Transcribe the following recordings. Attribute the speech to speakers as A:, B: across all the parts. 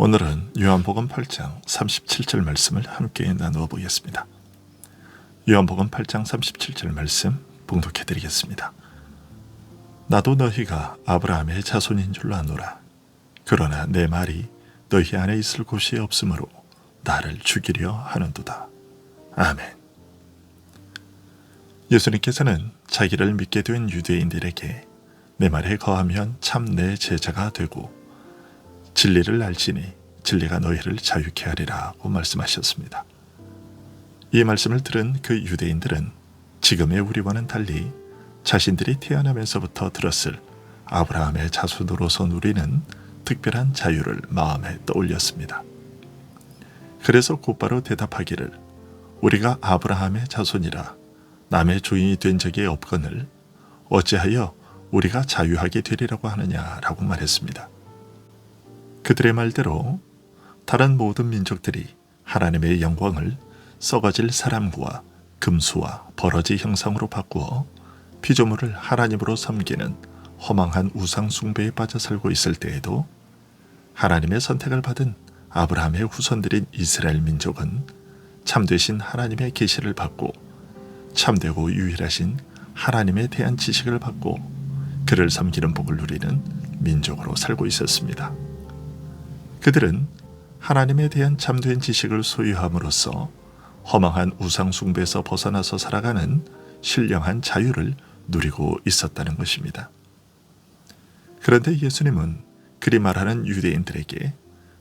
A: 오늘은 요한복음 8장 37절 말씀을 함께 나누어 보겠습니다. 요한복음 8장 37절 말씀 봉독해 드리겠습니다. 나도 너희가 아브라함의 자손인 줄 아노라. 그러나 내 말이 너희 안에 있을 곳이 없으므로 나를 죽이려 하는도다. 아멘. 예수님께서는 자기를 믿게 된 유대인들에게 내 말에 거하면 참 내 제자가 되고 진리를 알지니 진리가 너희를 자유케 하리라고 말씀하셨습니다. 이 말씀을 들은 그 유대인들은 지금의 우리와는 달리 자신들이 태어나면서부터 들었을 아브라함의 자손으로서 누리는 특별한 자유를 마음에 떠올렸습니다. 그래서 곧바로 대답하기를 우리가 아브라함의 자손이라 남의 주인이 된 적이 없거늘 어찌하여 우리가 자유하게 되리라고 하느냐라고 말했습니다. 그들의 말대로 다른 모든 민족들이 하나님의 영광을 썩어질 사람과 금수와 버러지 형상으로 바꾸어 피조물을 하나님으로 섬기는 허망한 우상 숭배에 빠져 살고 있을 때에도 하나님의 선택을 받은 아브라함의 후손들인 이스라엘 민족은 참되신 하나님의 계시를 받고 참되고 유일하신 하나님에 대한 지식을 받고 그를 섬기는 복을 누리는 민족으로 살고 있었습니다. 그들은 하나님에 대한 참된 지식을 소유함으로써 허망한 우상 숭배에서 벗어나서 살아가는 신령한 자유를 누리고 있었다는 것입니다. 그런데 예수님은 그리 말하는 유대인들에게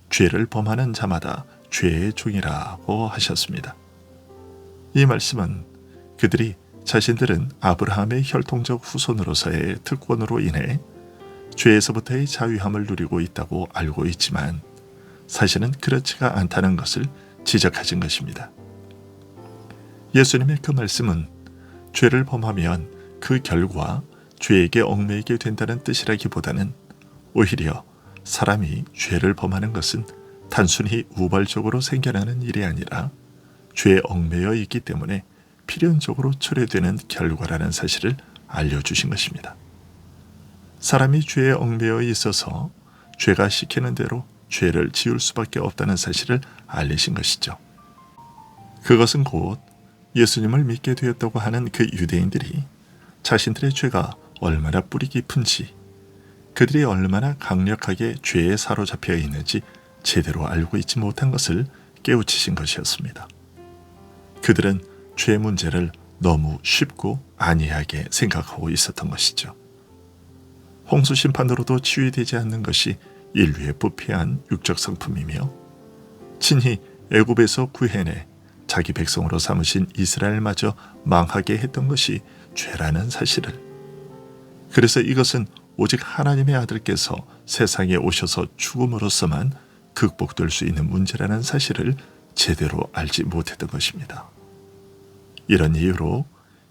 A: 죄를 범하는 자마다 죄의 종이라고 하셨습니다. 이 말씀은 그들이 자신들은 아브라함의 혈통적 후손으로서의 특권으로 인해 죄에서부터의 자유함을 누리고 있다고 알고 있지만 사실은 그렇지가 않다는 것을 지적하신 것입니다. 예수님의 그 말씀은 죄를 범하면 그 결과 죄에게 얽매이게 된다는 뜻이라기보다는 오히려 사람이 죄를 범하는 것은 단순히 우발적으로 생겨나는 일이 아니라 죄에 얽매여 있기 때문에 필연적으로 초래되는 결과라는 사실을 알려주신 것입니다. 사람이 죄에 얽매여 있어서 죄가 시키는 대로 죄를 지을 수밖에 없다는 사실을 알리신 것이죠. 그것은 곧 예수님을 믿게 되었다고 하는 그 유대인들이 자신들의 죄가 얼마나 뿌리 깊은지, 그들이 얼마나 강력하게 죄에 사로잡혀 있는지 제대로 알고 있지 못한 것을 깨우치신 것이었습니다. 그들은 죄 문제를 너무 쉽고 안이하게 생각하고 있었던 것이죠. 홍수 심판으로도 치유되지 않는 것이 인류의 부패한 육적 성품이며 친히 애굽에서 구해내 자기 백성으로 삼으신 이스라엘마저 망하게 했던 것이 죄라는 사실을, 그래서 이것은 오직 하나님의 아들께서 세상에 오셔서 죽음으로서만 극복될 수 있는 문제라는 사실을 제대로 알지 못했던 것입니다. 이런 이유로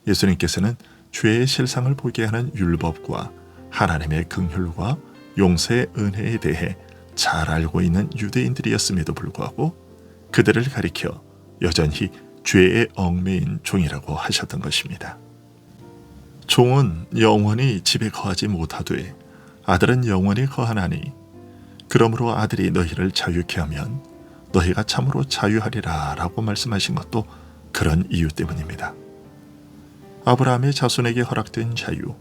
A: 예수님께서는 죄의 실상을 보게 하는 율법과 하나님의 긍휼과 용서의 은혜에 대해 잘 알고 있는 유대인들이었음에도 불구하고 그들을 가리켜 여전히 죄의 얽매인 종이라고 하셨던 것입니다. 종은 영원히 집에 거하지 못하되 아들은 영원히 거하나니 그러므로 아들이 너희를 자유케 하면 너희가 참으로 자유하리라 라고 말씀하신 것도 그런 이유 때문입니다. 아브라함의 자손에게 허락된 자유,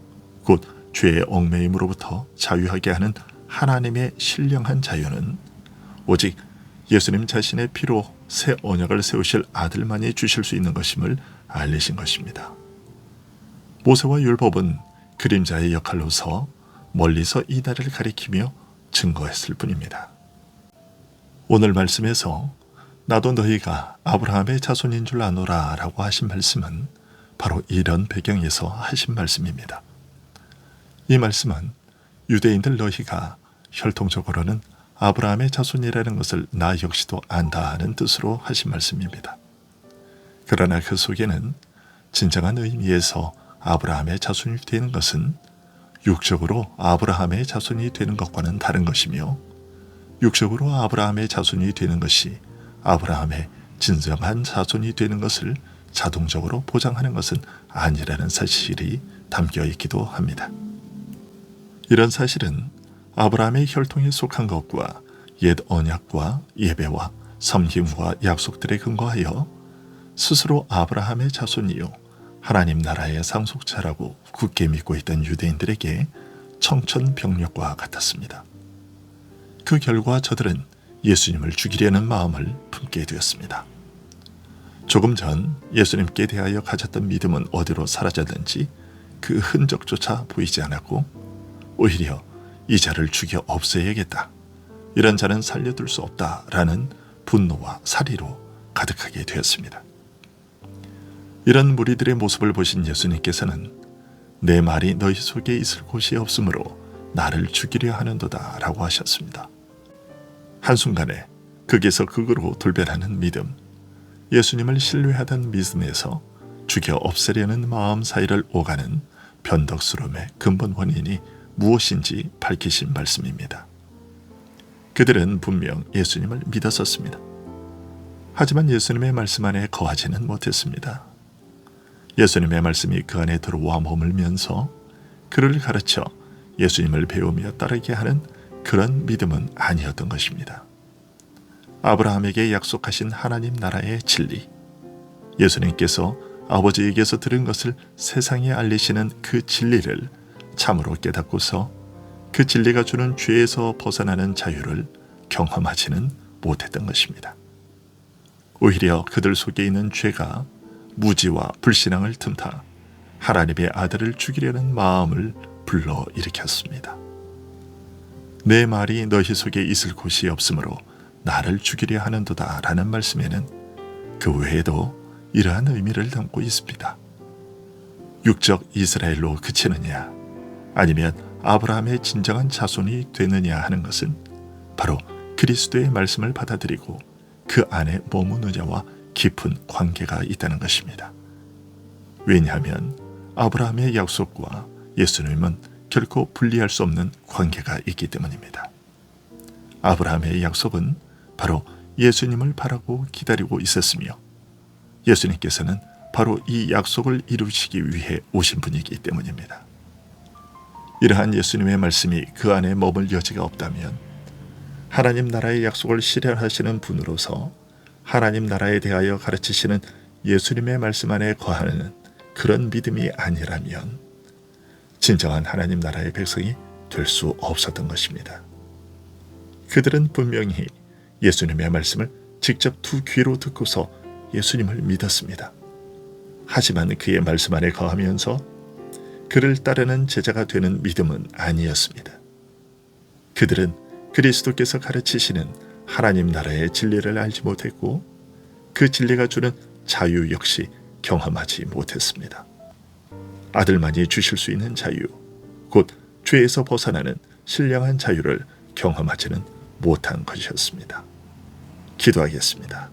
A: 곧 죄의 얽매임으로부터 자유하게 하는 하나님의 신령한 자유는 오직 예수님 자신의 피로 새 언약을 세우실 아들만이 주실 수 있는 것임을 알리신 것입니다. 모세와 율법은 그림자의 역할로서 멀리서 이날을 가리키며 증거했을 뿐입니다. 오늘 말씀에서 나도 너희가 아브라함의 자손인 줄 아노라 라고 하신 말씀은 바로 이런 배경에서 하신 말씀입니다. 이 말씀은 유대인들 너희가 혈통적으로는 아브라함의 자손이라는 것을 나 역시도 안다 하는 뜻으로 하신 말씀입니다. 그러나 그 속에는 진정한 의미에서 아브라함의 자손이 되는 것은 육적으로 아브라함의 자손이 되는 것과는 다른 것이며 육적으로 아브라함의 자손이 되는 것이 아브라함의 진정한 자손이 되는 것을 자동적으로 보장하는 것은 아니라는 사실이 담겨 있기도 합니다. 이런 사실은 아브라함의 혈통에 속한 것과 옛 언약과 예배와 섬김과 약속들에 근거하여 스스로 아브라함의 자손이요 하나님 나라의 상속자라고 굳게 믿고 있던 유대인들에게 청천벽력과 같았습니다. 그 결과 저들은 예수님을 죽이려는 마음을 품게 되었습니다. 조금 전 예수님께 대하여 가졌던 믿음은 어디로 사라졌는지 그 흔적조차 보이지 않았고 오히려 이 자를 죽여 없애야겠다. 이런 자는 살려둘 수 없다라는 분노와 살이로 가득하게 되었습니다. 이런 무리들의 모습을 보신 예수님께서는 내 말이 너희 속에 있을 곳이 없으므로 나를 죽이려 하는도다 라고 하셨습니다. 한순간에 극에서 극으로 돌변하는 믿음, 예수님을 신뢰하던 믿음에서 죽여 없애려는 마음 사이를 오가는 변덕스러움의 근본 원인이 무엇인지 밝히신 말씀입니다. 그들은 분명 예수님을 믿었었습니다. 하지만 예수님의 말씀 안에 거하지는 못했습니다. 예수님의 말씀이 그 안에 들어와 머물면서 그를 가르쳐 예수님을 배우며 따르게 하는 그런 믿음은 아니었던 것입니다. 아브라함에게 약속하신 하나님 나라의 진리, 예수님께서 아버지에게서 들은 것을 세상에 알리시는 그 진리를 참으로 깨닫고서 그 진리가 주는 죄에서 벗어나는 자유를 경험하지는 못했던 것입니다. 오히려 그들 속에 있는 죄가 무지와 불신앙을 틈타 하나님의 아들을 죽이려는 마음을 불러일으켰습니다. 내 말이 너희 속에 있을 곳이 없으므로 나를 죽이려 하는도다 라는 말씀에는 그 외에도 이러한 의미를 담고 있습니다. 육적 이스라엘로 그치느냐 아니면 아브라함의 진정한 자손이 되느냐 하는 것은 바로 그리스도의 말씀을 받아들이고 그 안에 머무느냐와 깊은 관계가 있다는 것입니다. 왜냐하면 아브라함의 약속과 예수님은 결코 분리할 수 없는 관계가 있기 때문입니다. 아브라함의 약속은 바로 예수님을 바라고 기다리고 있었으며 예수님께서는 바로 이 약속을 이루시기 위해 오신 분이기 때문입니다. 이러한 예수님의 말씀이 그 안에 머물 여지가 없다면 하나님 나라의 약속을 실현하시는 분으로서 하나님 나라에 대하여 가르치시는 예수님의 말씀 안에 거하는 그런 믿음이 아니라면 진정한 하나님 나라의 백성이 될 수 없었던 것입니다. 그들은 분명히 예수님의 말씀을 직접 두 귀로 듣고서 예수님을 믿었습니다. 하지만 그의 말씀 안에 거하면서 그를 따르는 제자가 되는 믿음은 아니었습니다. 그들은 그리스도께서 가르치시는 하나님 나라의 진리를 알지 못했고 그 진리가 주는 자유 역시 경험하지 못했습니다. 아들만이 주실 수 있는 자유, 곧 죄에서 벗어나는 신령한 자유를 경험하지는 못한 것이었습니다. 기도하겠습니다.